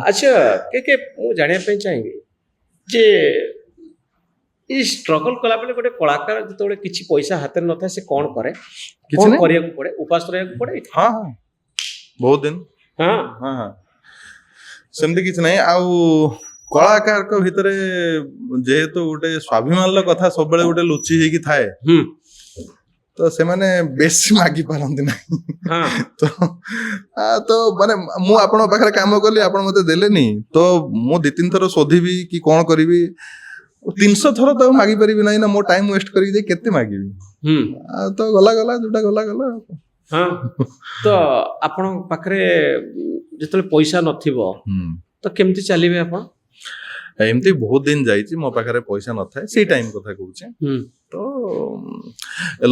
ଆଚ୍ଛା କେ ମୁଁ ଜାଣିବା ପାଇଁ ଚାହିଁବି ଯେ ଏଇ ଷ୍ଟ୍ରଗଲ କଲା ବେଳେ ଗୋଟେ କଳାକାର ଯେତେବେଳେ କିଛି ପଇସା ହାତରେ ନଥାଏ ସେ କଣ କରେ, କିଛି କଣ ନାହିଁ। କରିବାକୁ ପଡେ, ଉପାସ ରହିବାକୁ ପଡେ? ହଁ ହଁ ବହୁତ ଦିନ। ହଁ ହଁ ହଁ ସେମିତି କିଛି ନାହିଁ। ଆଉ କଳାକାରଙ୍କ ଭିତରେ ଯେହେତୁ ଗୋଟେ ସ୍ୱାଭିମାନର କଥା ସବୁବେଳେ ଗୋଟେ ଲୁଚି ହେଇକି ଥାଏ, ହୁଁ ତ ସେମାନେ ବେଶୀ ମାଗି ପାରନ୍ତି ନାହିଁ। ହଁ ତ ମାନେ ମୁଁ ଆପଣଙ୍କ ପାଖରେ କାମ କଲି, ଆପଣ ମତେ ଦେଲେନି, ତ ମୁଁ 2-3 ଥର ଶୋଧିବି କି କଣ କରିବି। 300 ଥର ତ ମାଗି ପାରିବି ନାହିଁ ନା, ମୋ ଟାଇମ ୱେଷ୍ଟ କରିକି ଯାଇ କେତେ ମାଗିବି। ହୁଁ ଆଉ ତ ଗଲା ଯୋଉଟା ଗଲା। ହଁ ତ ଆପଣଙ୍କ ପାଖରେ ଯେତେବେଳେ ପଇସା ନଥିବ ତ କେମିତି ଚାଲିବେ ଆପଣ? ଏମିତି ବହୁତ ଦିନ ଯାଇଛି ମୋ ପାଖରେ ପଇସା ନଥାଏ, ସେଇ ଟାଇମ କଥା କହୁଛି। ତ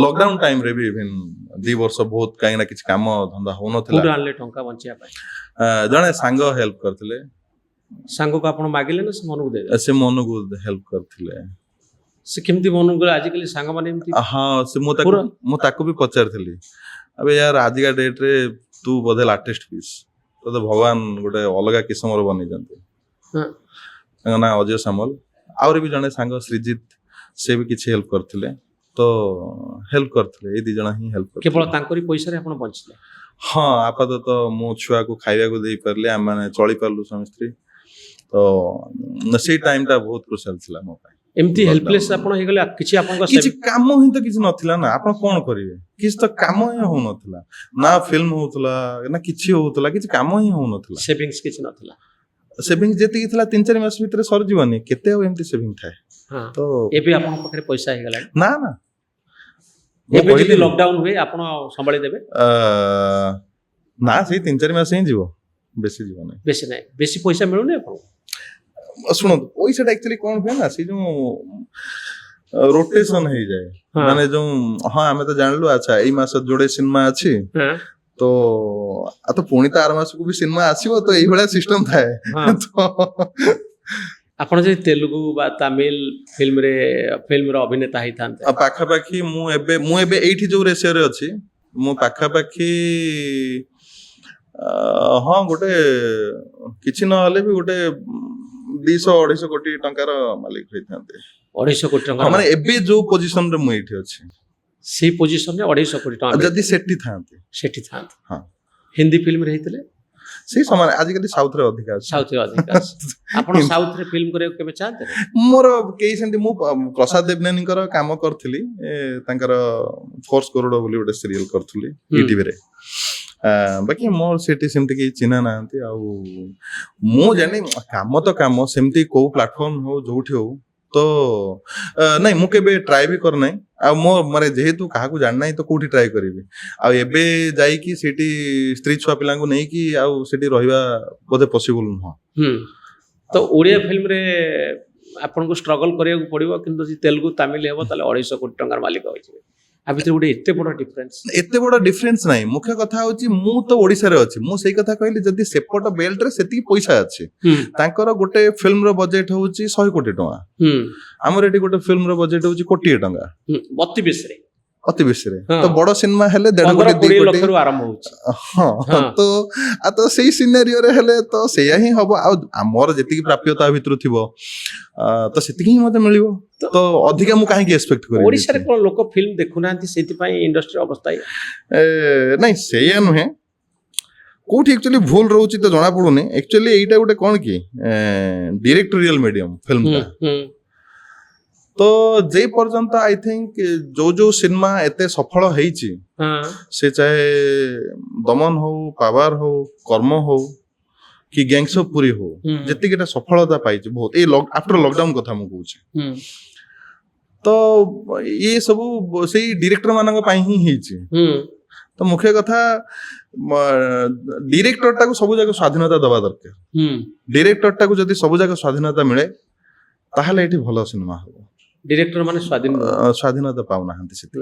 ଲକଡାଉନ ଟାଇମରେ ବି ଇଭେନ 2 ବର୍ଷ ବହୁତ କାହିଁକି ନା କିଛି କାମ ଧନ୍ଦା ହଉନଥିଲା। କୋଉଠୁ ଆଣିଲେ ଟଙ୍କା ବଞ୍ଚିବା ପାଇଁ? ଜଣେ ସାଙ୍ଗ ହେଲ୍ପ କରିଥିଲେ। ସାଙ୍ଗକୁ ଆପଣ ମାଗିଲେ ନା ସେ ମନକୁ ଦେଲେ? ସେ ମନକୁ ହେଲ୍ପ କରିଥିଲେ। ସେ କେମିତି ମନକୁ ଗଲେ? ଆଜିକାଲି ସାଙ୍ଗମାନେ ଏମିତି। ହଁ ସେ ମୁଁ ତାକୁ ବି ପଚାରିଥିଲି, ଆବେ ୟାର ଆଜିକା ଡେଟରେ ତୁ ବୋଧେ ଲାଟେଷ୍ଟ ପିସ୍, ତତେ ଭଗବାନ ଗୋଟେ ଅଲଗା କିସମର ବନେଇଛନ୍ତି। ତାଙ୍କ ନାଁ ଅଜୟ ସାମଲ। ଆହୁରି ବି ଜଣେ ସାଙ୍ଗ ଶ୍ରୀଜିତ, ସେ ବି କିଛି ହେଲ୍ପ କରିଥିଲେ। ତ ହେଲ୍ପ କରିଥିଲେ, ଏଇ 2 ଜଣ ହିଁ ହେଲ୍ପ କରିଥିଲେ। କେବଳ ତାଙ୍କରି ପଇସାରେ ଆପଣ ବଞ୍ଚିଲେ? ହଁ ଆପାତତଃ ମୋ ଛୁଆକୁ ଖାଇବାକୁ ଦେଇପାରିଲେ, ଆମେ ଚଳିପାରିଲୁ ସ୍ୱାମୀ ସ୍ତ୍ରୀ। ତ ସେଇ ଟାଇମଟା ବହୁତ କ୍ରୁସିଆଲ ଥିଲା ମୋ ପାଇଁ। ଏମିତି ହେଲ୍ପଲେସ୍ ଆପଣ ହେଇଗଲେ? କିଛି ଆପଣଙ୍କ କିଛି କାମ ହିଁ ତ କିଛି ନଥିଲା ନା, ଆପଣ କଣ କରିବେ? କିଛି ତ କାମ ହିଁ ହଉନଥିଲା, ନା ଫିଲ୍ମ ହଉଥିଲା ନା କିଛି ହଉଥିଲା, କିଛି କାମ ହିଁ ହଉନଥିଲା। ସେଭିଙ୍ଗସ୍ କିଛି ନଥିଲା? ସେଭିଙ୍ଗ ଯେତିକି ଥିଲା 3-4 ମାସ ଭିତରେ ସରିଯିବନି, କେତେ ଆଉ ଏମିତି ସେଭିଙ୍ଗ ଥାଏ। ତ ଏବେ ଆପଣଙ୍କ ପାଖରେ ପଇସା ହେଇଗଲାଣି? ନା ଏବେ ଯଦି ଲକଡାଉନ ହୁଏ ଆପଣ ସମ୍ଭାଳି ଦେବେ? ନା ସେଇ 3-4 ମାସ ହିଁ ଯିବ, ବେଶୀ ଯିବ ନାହିଁ। ବେଶୀ ନାହିଁ? ବେଶୀ ପଇସା ମିଳୁନି ଆପଣଙ୍କୁ? ଶୁଣନ୍ତୁ, ପଇସାଟା ଆକ୍ଚୁଆଲି କଣ ହୁଏ ନା, ସେ ଯୋଉ ରୋଟେସନ ହେଇଯାଏ। ମାନେ ଯୋଉ ଆମେ ତ ଜାଣିଲୁ, ଆଚ୍ଛା ଏଇ ମାସ ଯୋଡେ ସିନେମା ଅଛି, ତ ପୁଣି ତ ଆର ମାସକୁ ବି ସିନେମା ଆସିବ, ତ ଏଇଭଳିଆ ସିଷ୍ଟମ ଥାଏ। ଆପଣ ଯଦି ତେଲୁଗୁ ବା ତାମିଲ ଫିଲ୍ମର ଅଭିନେତା ହେଇଥାନ୍ତେ, ପାଖାପାଖି ମୁଁ ଏବେ ଏଇଠି ଯୋଉ ରେସିଓରେ ଅଛି, ମୁଁ ପାଖାପାଖି ହଁ ଗୋଟେ କିଛି ନହେଲେ ବି ଗୋଟେ 200-250 କୋଟି ଟଙ୍କାର ମାଲିକ ହେଇଥାନ୍ତେ। 250 କୋଟି ଟଙ୍କା? ମାନେ ଏବେ ଯୋଉ ପୋଜିସନରେ ମୁଁ ଏଇଠି ଅଛି, ସେଇ ପୋଜିସନରେ 250 କୋଟି ଟଙ୍କା ଯଦି ସେଠି ଥାନ୍ତି। ହଁ ହିନ୍ଦୀ ଫିଲ୍ମରେ ହେଇଥିଲେ ସେଇ ସମାନ। ଆଜିକାଲି ସାଉଥରେ ଅଧିକା ଅଛି। ଆପଣ ସାଉଥରେ ଫିଲ୍ମ କରିବାକୁ କେବେ ଚାହାନ୍ତି? ମୋର କେହି ସେମିତି, ମୁଁ ପ୍ରସାଦ ଦେବନାନୀଙ୍କର କାମ କରିଥିଲି, ତାଙ୍କର ଫୋର୍ସ କରୋଡ଼ ବୋଲି ଗୋଟେ ସିରିଏଲ କରୁଥିଲି ଇଟିଭିରେ। ବାକି ମୋର ସେଠି ସେମିତି କେହି ଚିହ୍ନା ନାହାନ୍ତି। ଆଉ ମୁଁ ଜାଣି କାମ ତ କାମ, ସେମିତି କୋଉ ପ୍ଲାଟଫର୍ମ ହଉ ଯୋଉଠି ହଉ, ତ ନାଇଁ ମୁଁ କେବେ ଟ୍ରାଏ ବି କରିନାହିଁ। ଆଉ ମୋ ମାନେ ଯେହେତୁ କାହାକୁ ଜାଣିନାହିଁ, ତ କୋଉଠି ଟ୍ରାଏ କରିବି? ଆଉ ଏବେ ଯାଇକି ସେଠି ସ୍ତ୍ରୀ ଛୁଆ ପିଲାଙ୍କୁ ନେଇକି ଆଉ ସେଠି ରହିବା ବୋଧେ ପସିବୁଲ ନୁହଁ। ତ ଓଡ଼ିଆ ଫିଲ୍ମରେ ଆପଣଙ୍କୁ ଷ୍ଟ୍ରଗଲ କରିବାକୁ ପଡିବ, କିନ୍ତୁ ଯଦି ତେଲୁଗୁ ତାମିଲ ହେବ ତାହେଲେ 250 କୋଟି ଟଙ୍କାର ମାଲିକ ହୋଇଯିବେ। ଆ ଭିତରେ ଗୋଟେ ଏତେ ବଡ ଡିଫରେନ୍ସ ନାହିଁ। ମୁଖ୍ୟ କଥା ହଉଛି, ମୁଁ ତ ଓଡିଶାରେ ଅଛି, ମୁଁ ସେଇ କଥା କହିଲି, ଯଦି ସେପଟ ବେଲ୍ଟରେ ସେତିକି ପଇସା ଅଛି, ତାଙ୍କର ଗୋଟେ ଫିଲ୍ମର ବଜେଟ ହଉଛି 100 କୋଟି ଟଙ୍କା, ଆମର ଏଠି ଗୋଟେ ଫିଲ୍ମର ବଜେଟ ହଉଛି 1 କୋଟି ଟଙ୍କା ଅତି ବେଶୀରେ। ତ ବଡ ସିନେମା ହେଲେ 1.5 କୋଟି 2 କୋଟି ଆରମ୍ଭ ହଉଛି। ତ ସେଇ ସିନେରିଓରେ ହେଲେ ତ ସେଇଆ ହିଁ ହବ। ଆଉ ଆମର ଯେତିକି ପ୍ରାପ୍ୟତା ଭିତରୁ ଥିବ, ତ ସେତିକି ହିଁ ମତେ ମିଳିବ। ତ ଅଧିକା ମୁଁ କାହିଁକି ଏକ୍ସପେକ୍ଟ କରିବି? ଓଡିଶାରେ କଣ ଲୋକ ଫିଲ୍ମ ଦେଖୁନାହାନ୍ତି, ସେଇଥିପାଇଁ ଇଣ୍ଡଷ୍ଟ୍ରି ଅବସ୍ଥା? ନାଇଁ ସେଇଆ ନୁହେଁ, କୋଉଠି ଆକ୍ଚୁଆଲି ଭୁଲ ରହୁଛି ତ ଜଣା ପଡୁନି। ଆକ୍ଚୁଆଲି ଏଇଟା ଗୋଟେ କଣ କି ଡିରେକ୍ଟୋରିଆଲ ମିଡିୟମ ଫିଲ୍ମଟା। ତ ଯେ ପର୍ଯ୍ୟନ୍ତ ଆଇ ଥିଙ୍କ ଯୋଉ ସିନେମା ଏତେ ସଫଳ ହେଇଛି, ସେ ଚାହେ ଦମନ ହଉ, ପାୱାର ହଉ, କର୍ମ ହଉ କି ଗ୍ୟାଙ୍ଗସ୍ ଅଫ୍ ପୁରୀ ହଉ, ଯେତିକିଟା ସଫଳତା ପାଇଛି ବହୁତ, ଏଇ ଆଫ୍ଟର ଲକଡାଉନ କଥା ମୁଁ କହୁଛି, ତ ଇଏ ସବୁ ସେଇ ଡିରେକ୍ଟର ମାନଙ୍କ ପାଇଁ ହିଁ ହେଇଛି। ତ ମୁଖ୍ୟ କଥା, ଡିରେକ୍ଟରଟାକୁ ସବୁ ଯାକ ସ୍ୱାଧୀନତା ଦେବା ଦରକାର। ଡିରେକ୍ଟରଟାକୁ ଯଦି ସବୁ ଯାକ ସ୍ୱାଧୀନତା ମିଳେ, ତାହେଲେ ଏଠି ଭଲ ସିନେମା ହବ। ଡିରେକ୍ଟର ମାନେ ସ୍ୱାଧୀନତା ପାଉନାହାନ୍ତି ସେଠି।